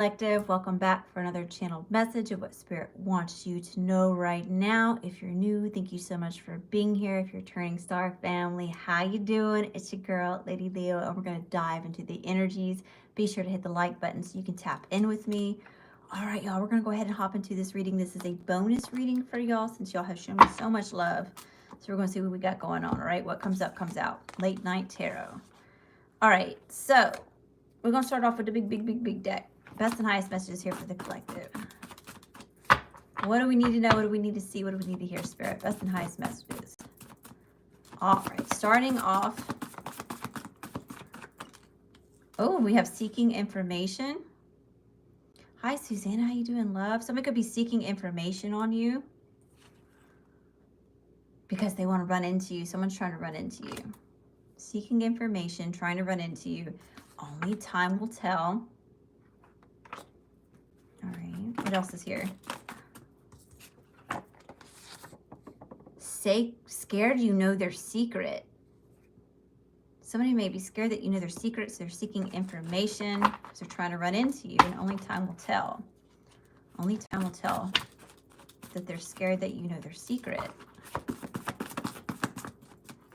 Collective, welcome back for another channeled message of what Spirit wants you to know right now. If you're new, thank you so much for being here. If you're turning star family, how you doing? It's your girl, Lady Leo, and we're going to dive into the energies. Be sure to hit the like button so you can tap in with me. All right, y'all, we're going to go ahead and hop into this reading. This is a bonus reading for y'all since y'all have shown me so much love. So we're going to see what we got going on, all right? What comes up, comes out. Late night tarot. All right, so we're going to start off with the big deck. Best and highest messages here for the collective. What do we need to know? What do we need to see? What do we need to hear, Spirit? Best and highest messages. All right, starting off. Oh, we have seeking information. Hi, Susanna. How you doing, love? Somebody could be seeking information on you because they want to run into you. Someone's trying to run into you. Seeking information, trying to run into you. Only time will tell. All right, what else is here? Scared you know their secret. Somebody may be scared that you know their secrets. They're seeking information. So they're trying to run into you, and only time will tell. Only time will tell that they're scared that you know their secret.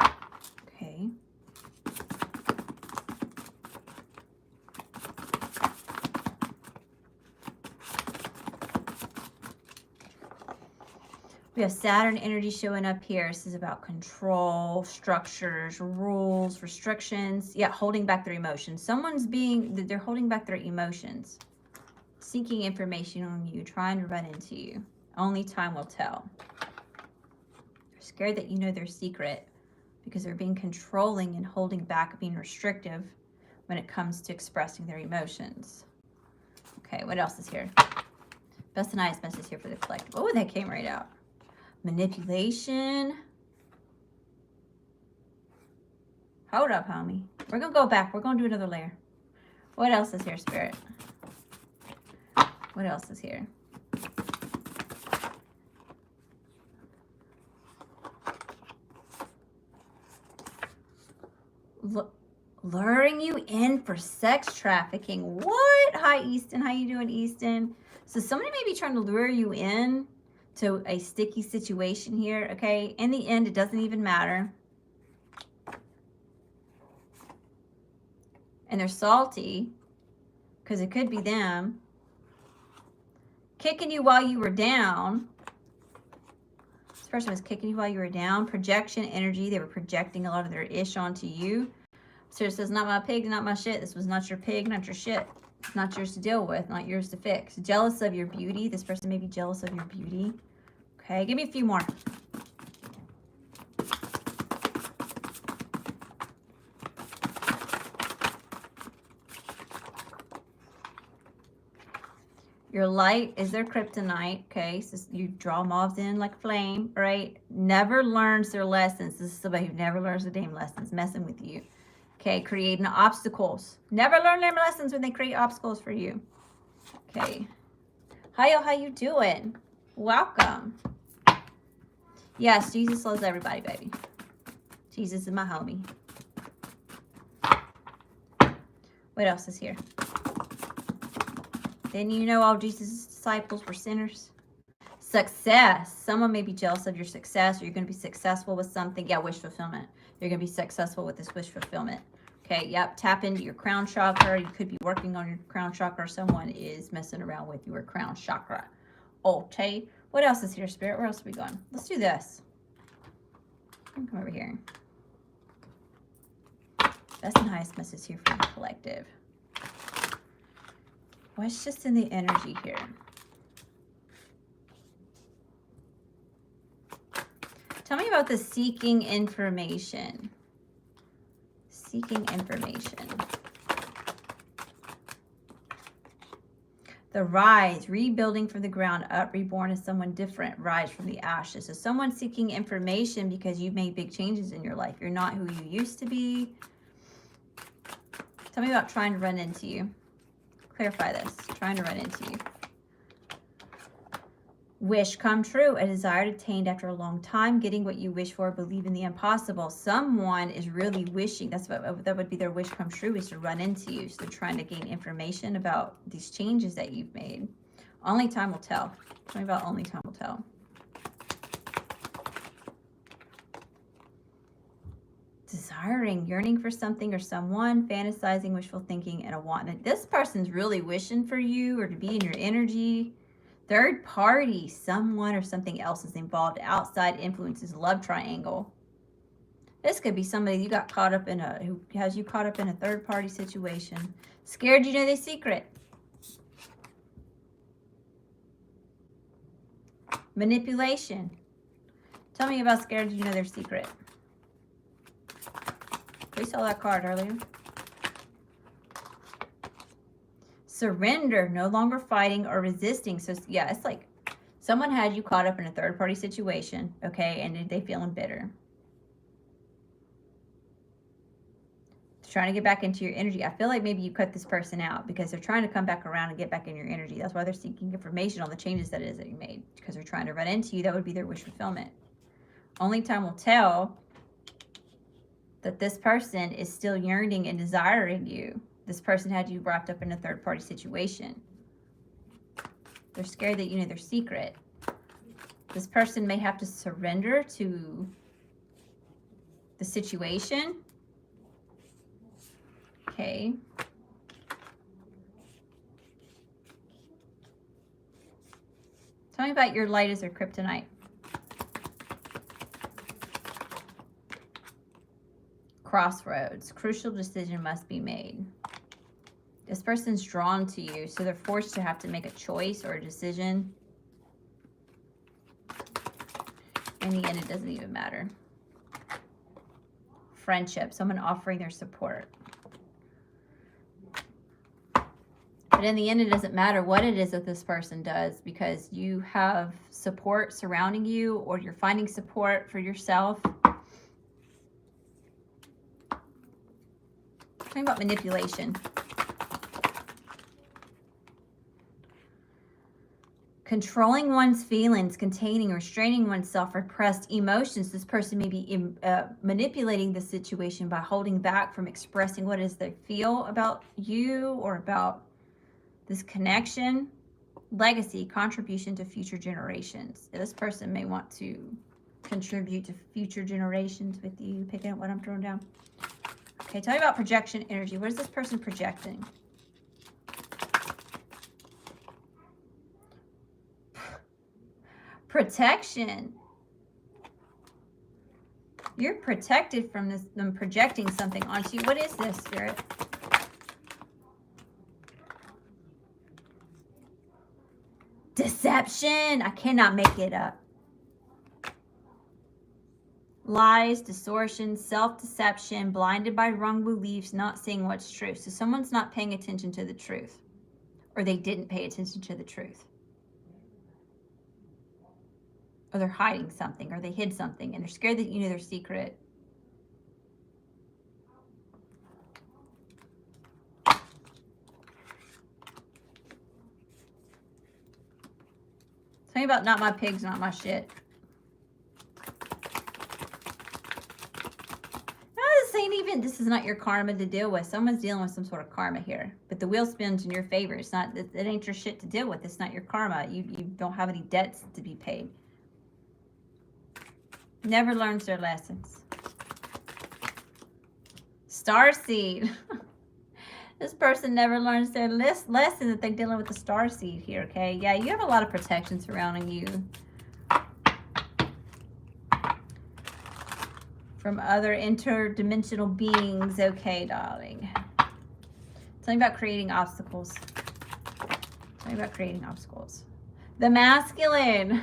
Okay. We have Saturn energy showing up here. This is about control, structures, rules, restrictions. Yeah, holding back their emotions. They're holding back their emotions. Seeking information on you, trying to run into you. Only time will tell. They're scared that you know their secret because they're being controlling and holding back, being restrictive when it comes to expressing their emotions. Okay, what else is here? Best and highest message here for the collective. Oh, that came right out. Manipulation. Hold up, homie. We're going to go back. We're going to do another layer. What else is here, Spirit? What else is here? Luring you in for sex trafficking. What? Hi, Easton. How you doing, Easton? So somebody may be trying to lure you in to a sticky situation here, okay? In the end, it doesn't even matter. And they're salty because it could be them kicking you while you were down. This person was kicking you while you were down. Projection energy. They were projecting a lot of their ish onto you. So it says, not my pig, not my shit. This was not your pig, not your shit. It's not yours to deal with, not yours to fix. Jealous of your beauty. This person may be jealous of your beauty. Okay, give me a few more. Your light is their kryptonite, okay? So you draw mobs in like flame, right? Never learns their lessons. This is somebody who never learns the damn lessons, messing with you. Okay, creating obstacles. Never learn their lessons when they create obstacles for you. Okay. Hi, how you doing? Welcome. Yes, Jesus loves everybody, baby. Jesus is my homie. What else is here? Didn't you know all Jesus' disciples were sinners? Success. Someone may be jealous of your success, or you're going to be successful with something. Yeah, wish fulfillment. You're going to be successful with this wish fulfillment. Okay, yep. Tap into your crown chakra. You could be working on your crown chakra. Someone is messing around with your crown chakra. Okay. What else is here, Spirit? Where else are we going? Let's do this. Come over here. Best and highest message here for the collective. What's just in the energy here? Tell me about the seeking information. Seeking information. The rise, rebuilding from the ground up, reborn as someone different, rise from the ashes. So someone seeking information because you've made big changes in your life. You're not who you used to be. Tell me about trying to run into you. Clarify this. Trying to run into you. Wish come true, a desire attained after a long time, getting what you wish for, believe in the impossible. Someone is really wishing, that would be their wish come true, is to run into you. So they're trying to gain information about these changes that you've made. Only time will tell. Tell me about only time will tell. Desiring, yearning for something or someone, fantasizing, wishful thinking, and a want. This person's really wishing for you or to be in your energy. Third party, someone or something else is involved. Outside influences, love triangle. This could be somebody you got caught up in who has you caught up in a third party situation. Scared you know their secret. Manipulation. Tell me about scared you know their secret. We saw that card earlier. Surrender, no longer fighting or resisting. So yeah, it's like someone had you caught up in a third party situation, okay, and they feeling bitter. Trying to get back into your energy. I feel like maybe you cut this person out because they're trying to come back around and get back in your energy. That's why they're seeking information on the changes that it is that you made, because they're trying to run into you. That would be their wish fulfillment. Only time will tell that this person is still yearning and desiring you. This person had you wrapped up in a third party situation. They're scared that you know their secret. This person may have to surrender to the situation. Okay. Tell me about your light as their kryptonite. Crossroads. Crucial decision must be made. This person's drawn to you, so they're forced to have to make a choice or a decision. In the end, it doesn't even matter. Friendship. Someone offering their support. But in the end, it doesn't matter what it is that this person does, because you have support surrounding you, or you're finding support for yourself. Talking about manipulation. Controlling one's feelings, containing, restraining oneself, repressed emotions. This person may be manipulating the situation by holding back from expressing what it is they feel about you or about this connection. Legacy, contribution to future generations. This person may want to contribute to future generations with you. Picking up what I'm throwing down. Okay, tell me about projection energy. What is this person projecting? Protection. You're protected from them projecting something onto you. What is this, Spirit? Deception. I cannot make it up. Lies, distortion, self-deception, blinded by wrong beliefs, not seeing what's true. So someone's not paying attention to the truth, or they didn't pay attention to the truth. Or they're hiding something, or they hid something, and they're scared that you know their secret. Tell me about not my pigs, not my shit. This is not your karma to deal with. Someone's dealing with some sort of karma here, but the wheel spins in your favor. It's not, it ain't your shit to deal with. It's not your karma. You don't have any debts to be paid. Never learns their lessons. Starseed. This person never learns their lesson that they're dealing with the starseed here, okay? Yeah, you have a lot of protection surrounding you from other interdimensional beings. Okay, darling. Tell me about creating obstacles. Tell me about creating obstacles. The masculine.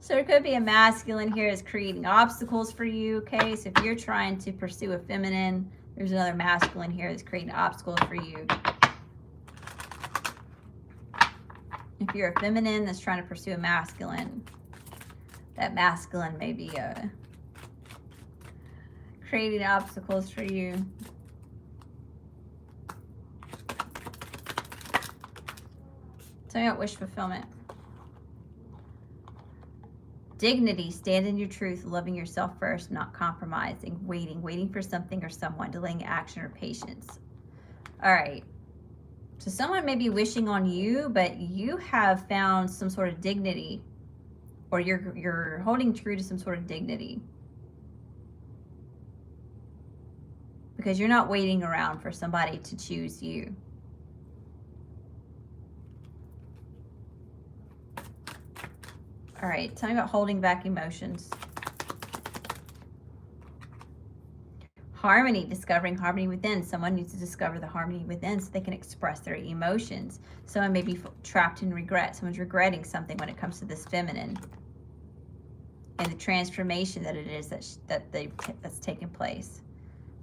So there could be a masculine here is creating obstacles for you, okay? So if you're trying to pursue a feminine, there's another masculine here that's creating obstacles for you. If you're a feminine that's trying to pursue a masculine, that masculine may be creating obstacles for you. Tell me about wish fulfillment. Dignity, stand in your truth, loving yourself first, not compromising, waiting for something or someone, delaying action or patience. All right. So someone may be wishing on you, but you have found some sort of dignity, or you're holding true to some sort of dignity. Because you're not waiting around for somebody to choose you. All right, tell me about holding back emotions. Harmony, discovering harmony within. Someone needs to discover the harmony within so they can express their emotions. Someone may be trapped in regret. Someone's regretting something when it comes to this feminine and the transformation that it is that's taking place.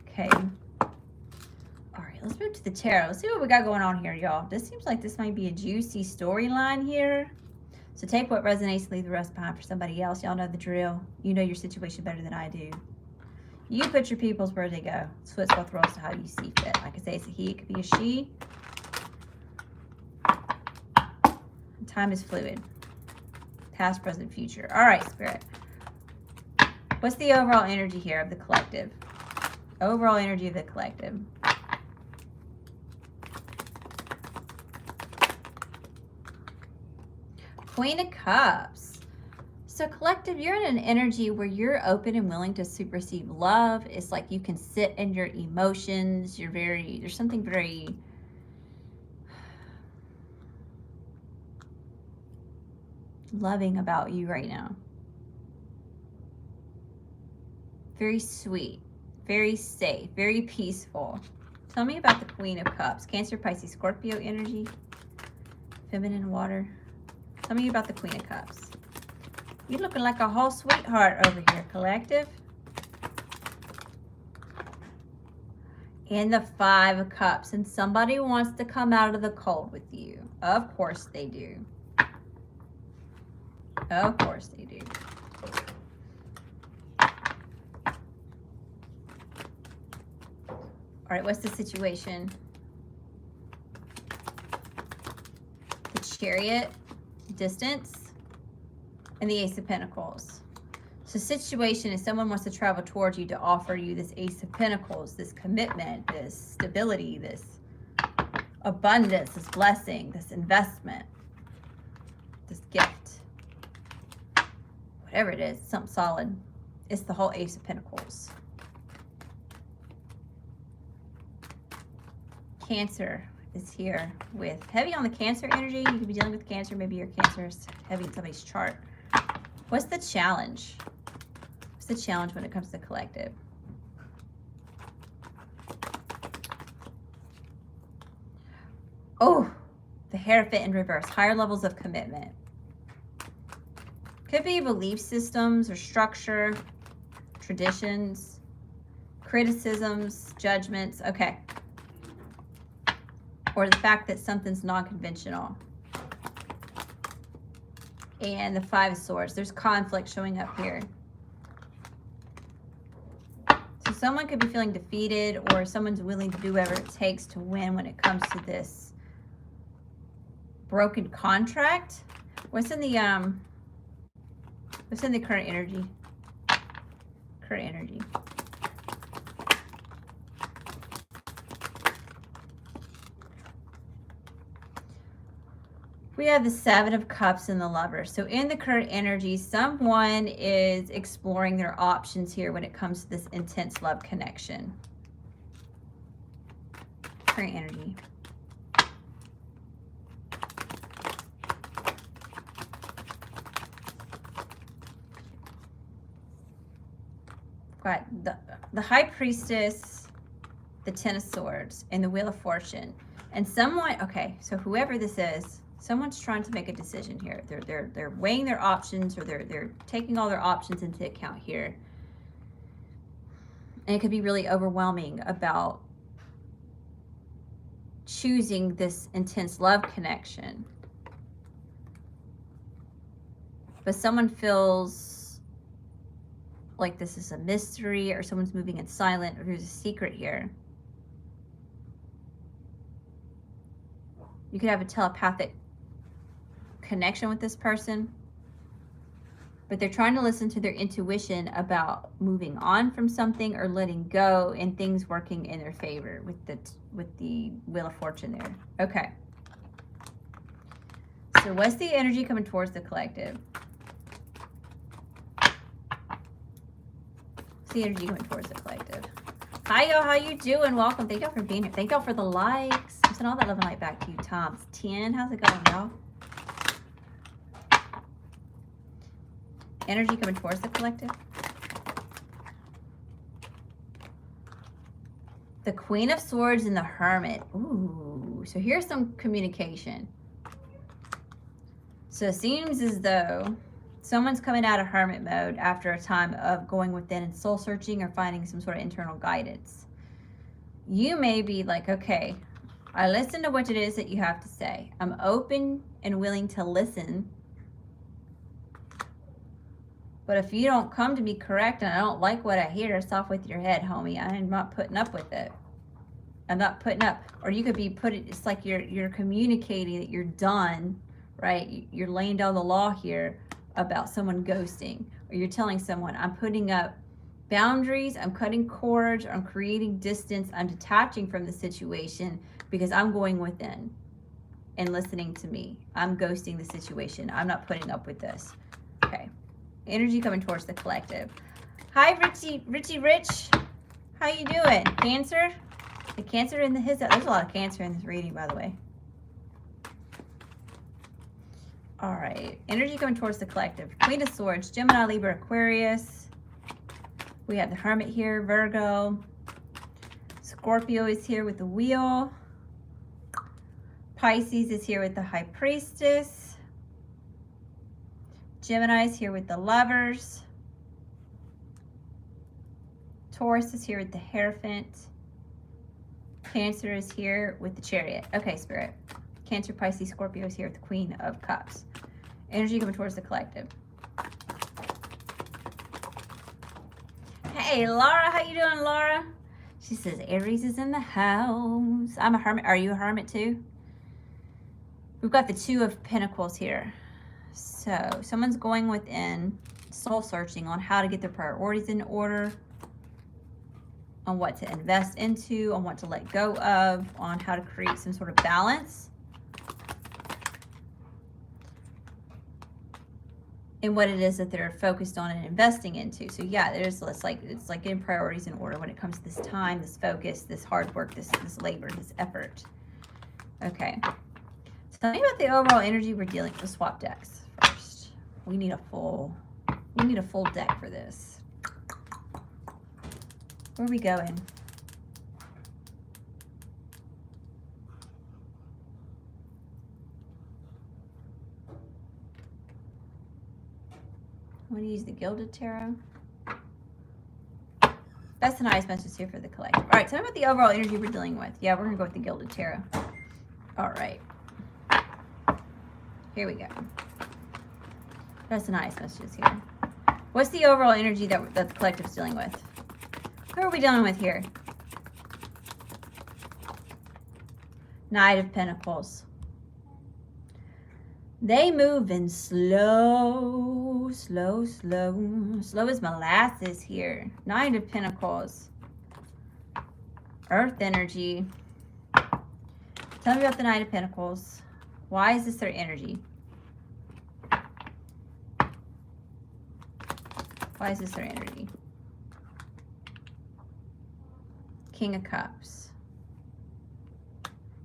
Okay. All right, let's move to the tarot. Let's see what we got going on here, y'all. This seems like this might be a juicy storyline here. So take what resonates, leave the rest behind for somebody else. Y'all know the drill. You know your situation better than I do. You put your peoples where they go. Switch both roles to how you see fit. Like I say, it's a he, it could be a she. Time is fluid. Past, present, future. All right, Spirit. What's the overall energy here of the collective? Overall energy of the collective. Queen of Cups. So collective, you're in an energy where you're open and willing to receive love. It's like you can sit in your emotions. There's something very loving about you right now. Very sweet, very safe, very peaceful. Tell me about the Queen of Cups. Cancer, Pisces, Scorpio energy. Feminine water. Tell me about the Queen of Cups. You're looking like a whole sweetheart over here, collective. And the Five of Cups. And somebody wants to come out of the cold with you. Of course they do. Of course they do. All right, what's the situation? The Chariot, distance, and the Ace of Pentacles. So situation is someone wants to travel towards you to offer you this Ace of Pentacles, this commitment, this stability, this abundance, this blessing, this investment, this gift. Whatever it is, something solid. It's the whole Ace of Pentacles. Cancer is here with heavy on the Cancer energy. You could be dealing with Cancer. Maybe your Cancer is heavy in somebody's chart. What's the challenge? What's the challenge when it comes to collective? Oh, the Hierophant in reverse. Higher levels of commitment. Could be belief systems or structure, traditions, criticisms, judgments. Okay. Or the fact that something's non-conventional. And the Five of Swords. There's conflict showing up here. So someone could be feeling defeated, or someone's willing to do whatever it takes to win when it comes to this broken contract. What's in the current energy? Current energy. We have the Seven of Cups and the Lover. So in the current energy, someone is exploring their options here when it comes to this intense love connection. Current energy. Got the High Priestess, the Ten of Swords, and the Wheel of Fortune. And someone, okay, so whoever this is, someone's trying to make a decision here. They're weighing their options, or they're taking all their options into account here. And it could be really overwhelming about choosing this intense love connection. But someone feels like this is a mystery, or someone's moving in silent, or there's a secret here. You could have a telepathic connection with this person, but they're trying to listen to their intuition about moving on from something or letting go, and things working in their favor with the Wheel of Fortune there. Okay. So what's the energy coming towards the collective? What's the energy coming towards the collective? Hi, y'all. How you doing? Welcome. Thank y'all for being here. Thank y'all for the likes. I'm sending all that love and light back to you, Tom's 10. How's it going, y'all? Energy coming towards the collective. The Queen of Swords and the Hermit. Ooh, so here's some communication. So it seems as though someone's coming out of hermit mode after a time of going within and soul searching or finding some sort of internal guidance. You may be like, okay, I listen to what it is that you have to say. I'm open and willing to listen. But if you don't come to me correct and I don't like what I hear, it's off with your head, homie. I'm not putting up with it. I'm not putting up. Or you could be it's like you're communicating that you're done, right? You're laying down the law here about someone ghosting. Or you're telling someone, I'm putting up boundaries, I'm cutting cords, I'm creating distance, I'm detaching from the situation because I'm going within and listening to me. I'm ghosting the situation. I'm not putting up with this. Okay. Energy coming towards the collective. Hi, Richie Rich. How you doing? Cancer? The Cancer in there's a lot of Cancer in this reading, by the way. All right. Energy coming towards the collective. Queen of Swords, Gemini, Libra, Aquarius. We have the Hermit here, Virgo. Scorpio is here with the Wheel. Pisces is here with the High Priestess. Gemini is here with the Lovers. Taurus is here with the Hierophant. Cancer is here with the Chariot. Okay, Spirit. Cancer, Pisces, Scorpio is here with the Queen of Cups. Energy coming towards the collective. Hey, Laura. How you doing, Laura? She says, Aries is in the house. I'm a hermit. Are you a hermit too? We've got the Two of Pentacles here. So someone's going within, soul searching on how to get their priorities in order, on what to invest into, on what to let go of, on how to create some sort of balance in what it is that they're focused on and investing into. So yeah, it's like getting priorities in order when it comes to this time, this focus, this hard work, this labor, this effort. Okay. So tell me about the overall energy we're dealing with. Swap decks first. We need a full deck for this. Where are we going? I'm going to use the Gilded Tarot. That's the nice message here for the collective. All right, tell me about the overall energy we're dealing with. Yeah, we're going to go with the Gilded Tarot. All right. Here we go. That's the nice messages here. What's the overall energy that the collective's dealing with? Who are we dealing with here? Knight of Pentacles. They moving slow, slow, slow. Slow as molasses here. Knight of Pentacles. Earth energy. Tell me about the Knight of Pentacles. Why is this their energy? Why is this their energy? King of Cups.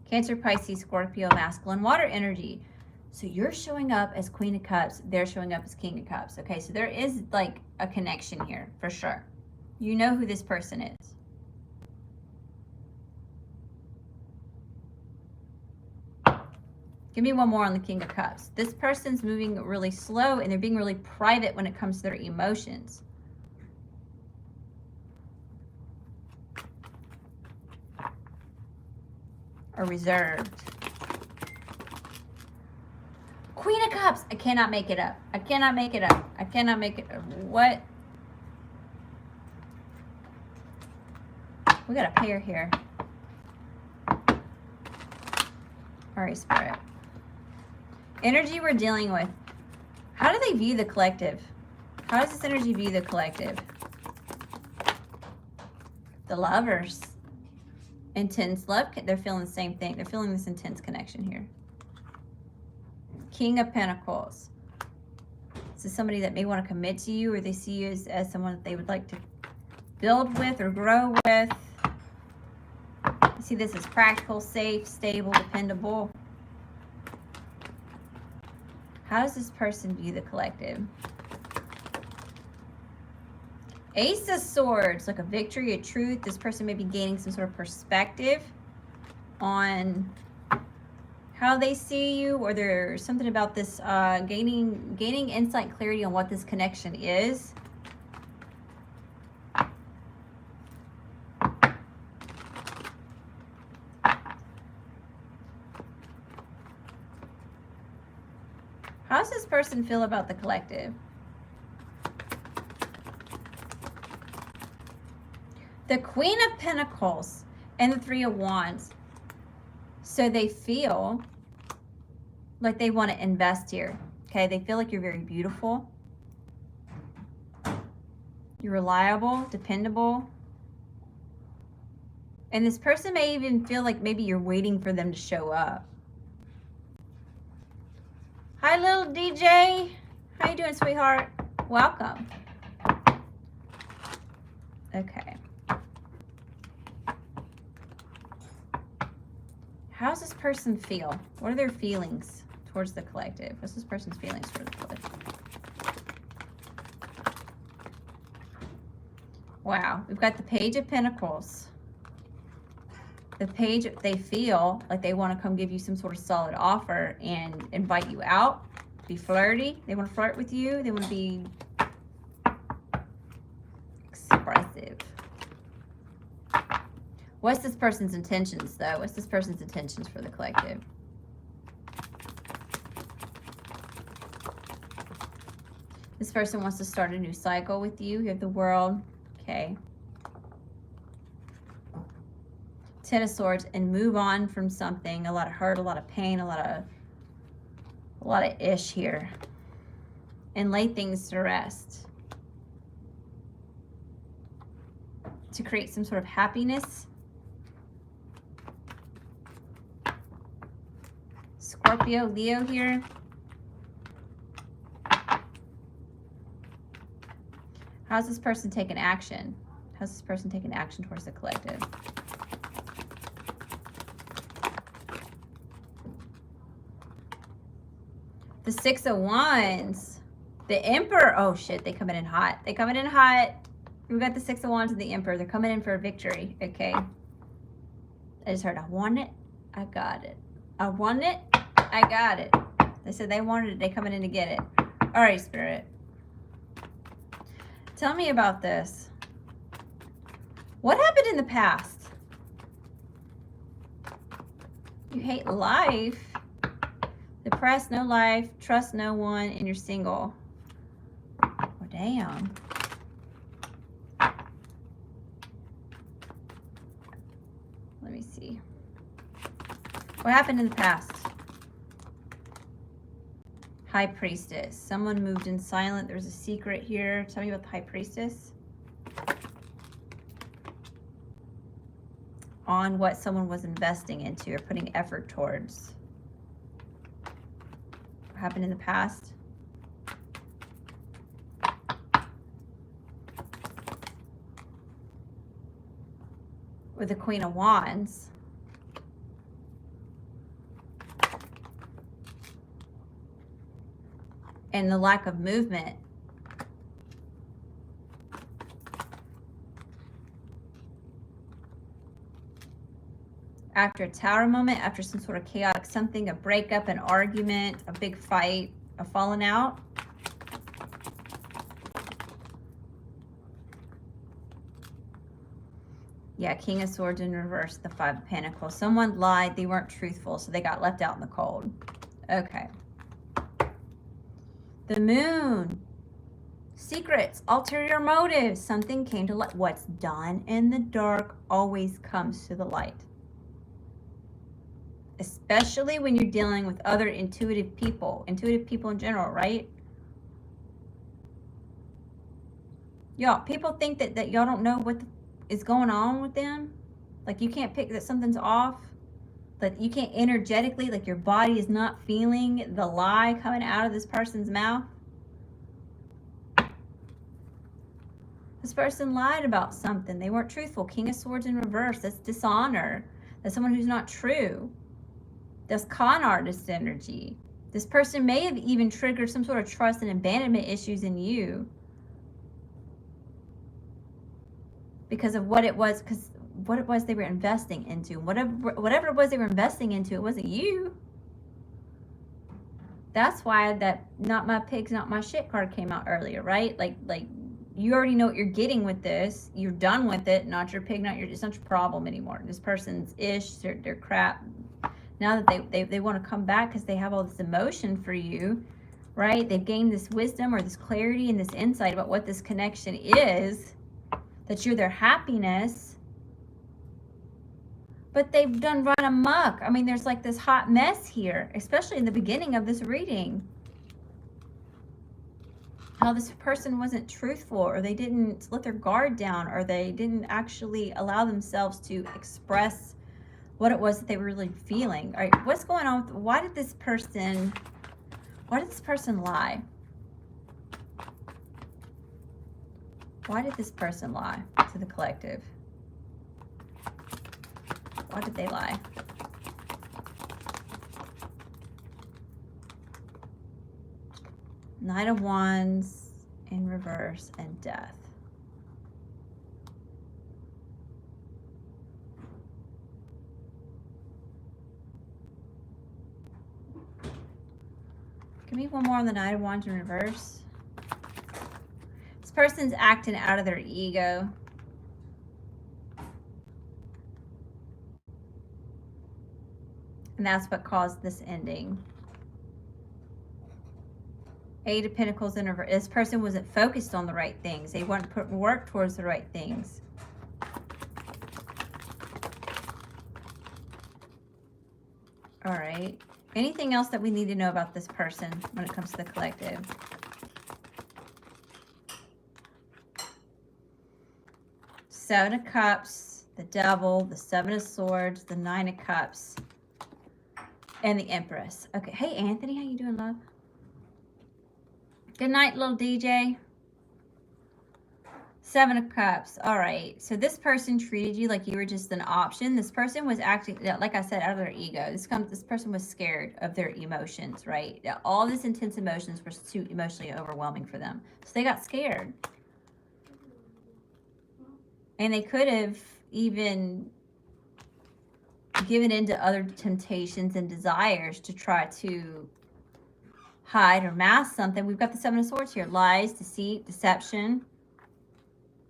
Cancer, Pisces, Scorpio, masculine, water energy. So you're showing up as Queen of Cups. They're showing up as King of Cups. Okay, so there is like a connection here for sure. You know who this person is. Give me one more on the King of Cups. This person's moving really slow and they're being really private when it comes to their emotions. Or reserved. Queen of Cups. I cannot make it up. I cannot make it up. I cannot make it up. What? We got a pair here. All right, Spirit. Energy we're dealing with. How do they view the collective? How does this energy view the collective? The Lovers. Intense love. They're feeling the same thing. They're feeling this intense connection here. King of Pentacles. This is somebody that may want to commit to you, or they see you as someone that they would like to build with or grow with. I see this as practical, safe, stable, dependable. How does this person view the collective? Ace of Swords, like a victory, a truth. This person may be gaining some sort of perspective on how they see you, or there's something about this gaining insight and clarity on what this connection is. How does this person feel about the collective? The Queen of Pentacles and the Three of Wands. So they feel like they want to invest here. Okay, they feel like you're very beautiful. You're reliable, dependable. And this person may even feel like maybe you're waiting for them to show up. Hi, little DJ. How you doing, sweetheart? Welcome. Okay. How does this person feel? What are their feelings towards the collective? What's this person's feelings towards the collective? Wow, we've got the Page of Pentacles. The Page, they feel like they want to come give you some sort of solid offer and invite you out, be flirty. They want to flirt with you. They want to be expressive. What's this person's intentions, though? What's this person's intentions for the collective? This person wants to start a new cycle with you. You have the World. Okay. Ten of Swords, and move on from something. A lot of hurt, a lot of pain, a lot of ish here. And lay things to rest. To create some sort of happiness. Scorpio, Leo here. How's this person taking action? How's this person taking action towards the collective? The Six of Wands. The Emperor. Oh, shit. They coming in hot. They coming in hot. We've got the Six of Wands and the Emperor. They're coming in for a victory. Okay. I just heard, I want it. I got it. I want it. I got it. They said they wanted it. They coming in to get it. All right, Spirit. Tell me about this. What happened in the past? You hate life. Depressed, no life. Trust no one, and you're single. Oh, damn. Let me see. What happened in the past? High Priestess. Someone moved in silent. There's a secret here. Tell me about the High Priestess. On what someone was investing into or putting effort towards. What happened in the past? With the Queen of Wands. And the lack of movement. After a Tower moment, after some sort of chaotic something, a breakup, an argument, a big fight, a falling out. Yeah, King of Swords in reverse, the Five of Pentacles. Someone lied, they weren't truthful, so they got left out in the cold. Okay. The Moon. Secrets, ulterior motives. Something came to light. What's done in the dark always comes to the light. especially when you're dealing with other intuitive people in general, right? Y'all, people think that y'all don't know what is going on with them. Like, you can't pick that something's off. That you can't energetically, like your body is not feeling the lie coming out of this person's mouth. This person lied about something. They weren't truthful. King of Swords in reverse. That's dishonor. That's someone who's not true. That's con artist energy. This person may have even triggered some sort of trust and abandonment issues in you because of what it was they were investing into. Whatever it was they were investing into, it wasn't you. That's why that not my pigs, not my shit card came out earlier, right? Like you already know what you're getting with this. You're done with it. Not your pig, it's not your problem anymore. This person's ish, they're crap. Now that they want to come back because they have all this emotion for you, right? They've gained this wisdom or this clarity and this insight about what this connection is, that you're their happiness. But they've done run amok. I mean, there's like this hot mess here, especially in the beginning of this reading. How this person wasn't truthful, or they didn't let their guard down, or they didn't actually allow themselves to express what it was that they were really feeling. All right, what's going on? Why did this person lie? Why did this person lie to the collective? Why did they lie? Knight of Wands in reverse and Death. Give me one more on the Knight of Wands in reverse. This person's acting out of their ego. And that's what caused this ending. Eight of Pentacles in reverse. This person wasn't focused on the right things. They weren't putting work towards the right things. All right. Anything else that we need to know about this person when it comes to the collective? Seven of Cups, the Devil, the Seven of Swords, the Nine of Cups, and the Empress. Okay. Hey, Anthony. How you doing, love? Good night, little DJ. Seven of Cups. All right. So this person treated you like you were just an option. This person was acting, like I said, out of their ego. This person was scared of their emotions, right? All this intense emotions were too emotionally overwhelming for them. So they got scared. And they could have even given into other temptations and desires to try to hide or mask something. We've got the Seven of Swords here. Lies, deceit, deception.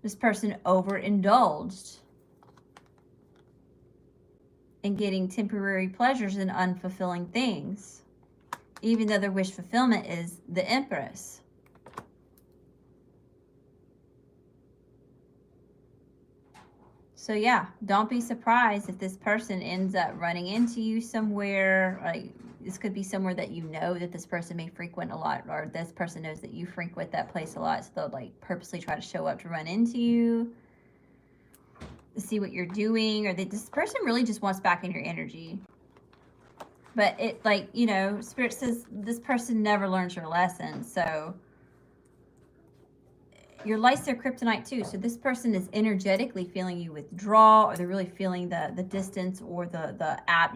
This person overindulged in getting temporary pleasures and unfulfilling things, even though their wish fulfillment is the Empress. So yeah, don't be surprised if this person ends up running into you somewhere. Like, this could be somewhere that you know that this person may frequent a lot, or this person knows that you frequent that place a lot, so they'll like purposely try to show up to run into you, to see what you're doing, or this person really just wants back in your energy. But it, like, you know, Spirit says this person never learns your lesson, so your light's their kryptonite too. So this person is energetically feeling you withdraw, or they're really feeling the distance, or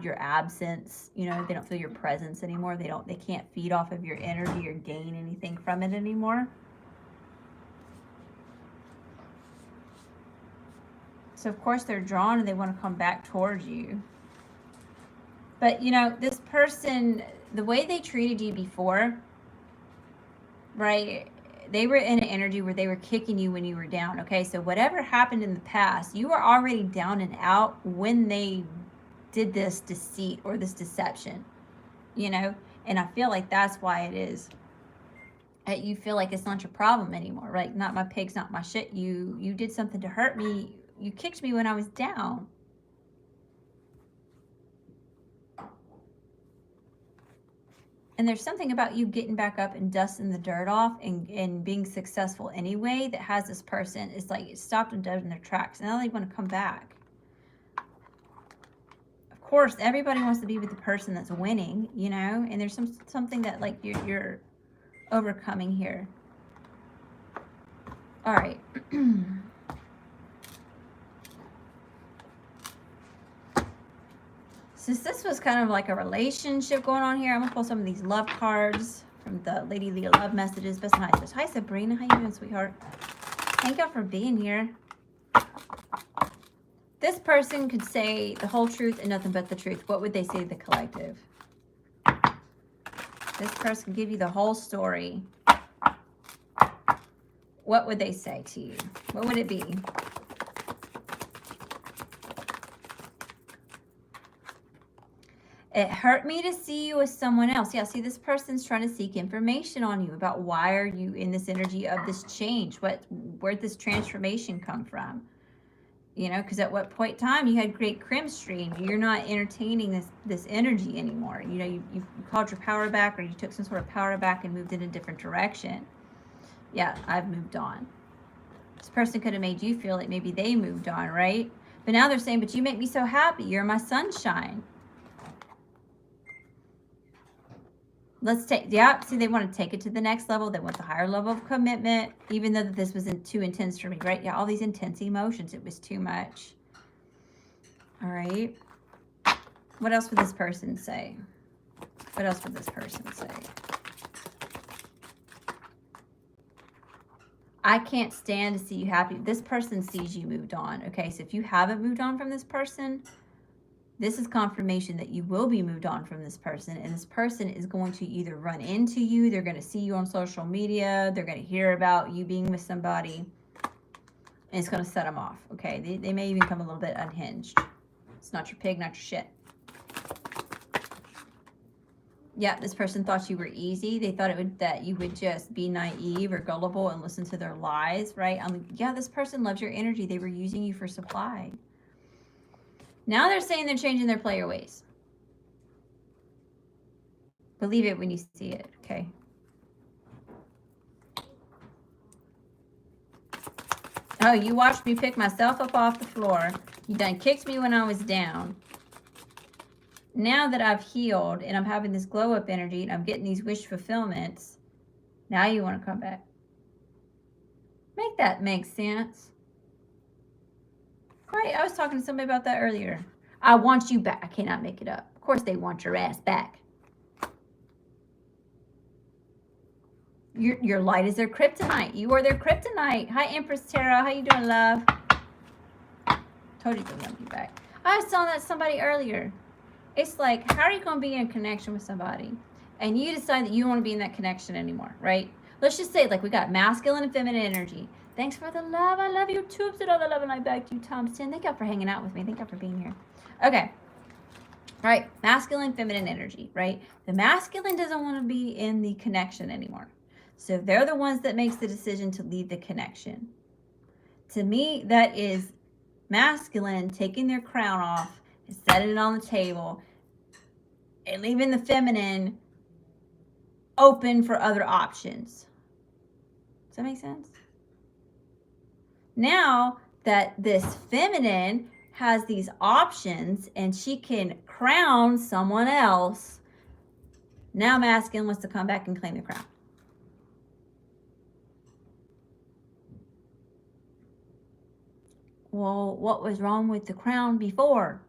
your absence. You know, they don't feel your presence anymore. They can't feed off of your energy or gain anything from it anymore. So of course they're drawn and they want to come back towards you. But you know, this person, the way they treated you before, right? They were in an energy where they were kicking you when you were down, okay? So whatever happened in the past, you were already down and out when they did this deceit or this deception, you know? And I feel like that's why it is that you feel like it's not your problem anymore, right? Not my pigs, not my shit. You did something to hurt me. You kicked me when I was down. And there's something about you getting back up and dusting the dirt off and being successful anyway that has this person, it's like it stopped them dead in their tracks. And now they want to come back. Of course, everybody wants to be with the person that's winning, you know? And there's something that like you're overcoming here. All right. Since this was kind of like a relationship going on here, I'm gonna pull some of these love cards from the Lady Leo love messages. Best and highest. Hi Sabrina, how you doing, sweetheart? Thank y'all for being here. This person could say the whole truth and nothing but the truth. What would they say to the collective? This person can give you the whole story. What would they say to you? What would it be? It hurt me to see you as someone else. Yeah, see, this person's trying to seek information on you about why are you in this energy of this change? Where'd this transformation come from? You know, because at what point in time you had great chemistry and you're not entertaining this energy anymore. You know, you called your power back, or you took some sort of power back and moved in a different direction. Yeah, I've moved on. This person could have made you feel like maybe they moved on, right? But now they're saying, but you make me so happy. You're my sunshine. Let's take, yeah, see, they want to take it to the next level. They want the higher level of commitment, even though this wasn't too intense for me, right? Yeah, all these intense emotions. It was too much. All right. What else would this person say? What else would this person say? I can't stand to see you happy. This person sees you moved on. Okay, so if you haven't moved on from this person, this is confirmation that you will be moved on from this person. And this person is going to either run into you, they're going to see you on social media, they're going to hear about you being with somebody, and it's going to set them off. Okay, they may even come a little bit unhinged. It's not your pig, not your shit. Yeah, this person thought you were easy. They thought that you would just be naive or gullible and listen to their lies, right? Yeah, this person loves your energy. They were using you for supply. Now they're saying they're changing their player ways. Believe it when you see it, okay? Oh, you watched me pick myself up off the floor. You done kicked me when I was down. Now that I've healed and I'm having this glow up energy and I'm getting these wish fulfillments, now you want to come back. Make that make sense. Right, I was talking to somebody about that earlier. I want you back. I cannot make it up. Of course they want your ass back. Your light is their kryptonite. You are their kryptonite. Hi, Empress Tara. How you doing, love? Told you to want you back. I was telling that to somebody earlier. It's like, how are you going to be in connection with somebody and you decide that you don't want to be in that connection anymore, right? Let's just say, like, we got masculine and feminine energy. Thanks for the love. I love you too. Send all the love and light back to you, Thompson. Thank y'all for hanging out with me. Thank y'all for being here. Okay. All right. Masculine, feminine energy, right? The masculine doesn't want to be in the connection anymore. So they're the ones that makes the decision to leave the connection. To me, that is masculine taking their crown off and setting it on the table and leaving the feminine open for other options. Does that make sense? Now that this feminine has these options and she can crown someone else, now masculine wants to come back and claim the crown. Well, what was wrong with the crown before?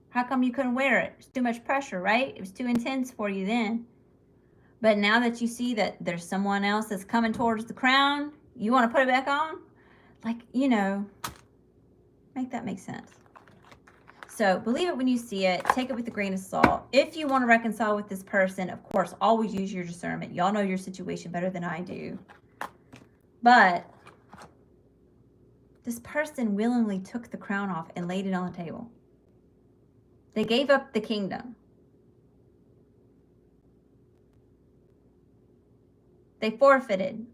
How come you couldn't wear it? It's too much pressure, right? It was too intense for you then. But now that you see that there's someone else that's coming towards the crown, you want to put it back on? Like, you know, make that make sense. So believe it when you see it. Take it with a grain of salt. If you want to reconcile with this person, of course, always use your discernment. Y'all know your situation better than I do. But this person willingly took the crown off and laid it on the table. They gave up the kingdom. They forfeited.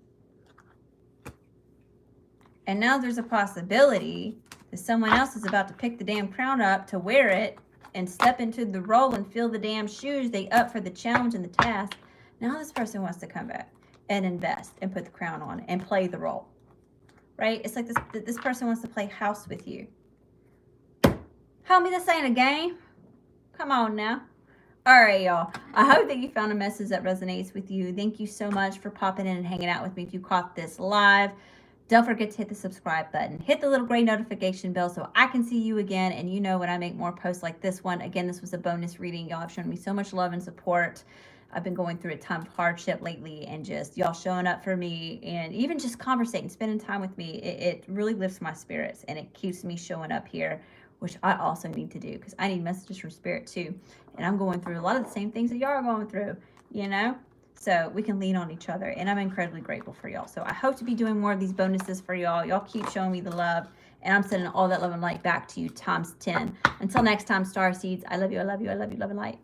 And now there's a possibility that someone else is about to pick the damn crown up to wear it and step into the role and fill the damn shoes. They up for the challenge and the task Now this person wants to come back and invest and put the crown on and play the role, right? It's like this person wants to play house with you. Homie, this ain't a game. Come on now. All right, y'all. I hope that you found a message that resonates with you. Thank you so much for popping in and hanging out with me. If you caught this live, don't forget to hit the subscribe button. Hit the little gray notification bell so I can see you again and you know when I make more posts like this one. Again, this was a bonus reading. Y'all have shown me so much love and support. I've been going through a ton of hardship lately, and just y'all showing up for me and even just conversating, spending time with me, it really lifts my spirits, and it keeps me showing up here, which I also need to do because I need messages from spirit too. And I'm going through a lot of the same things that y'all are going through, you know? So we can lean on each other, and I'm incredibly grateful for y'all. So I hope to be doing more of these bonuses for y'all. Y'all keep showing me the love, and I'm sending all that love and light back to you times 10. Until next time, Starseeds, I love you, I love you, I love you, love and light.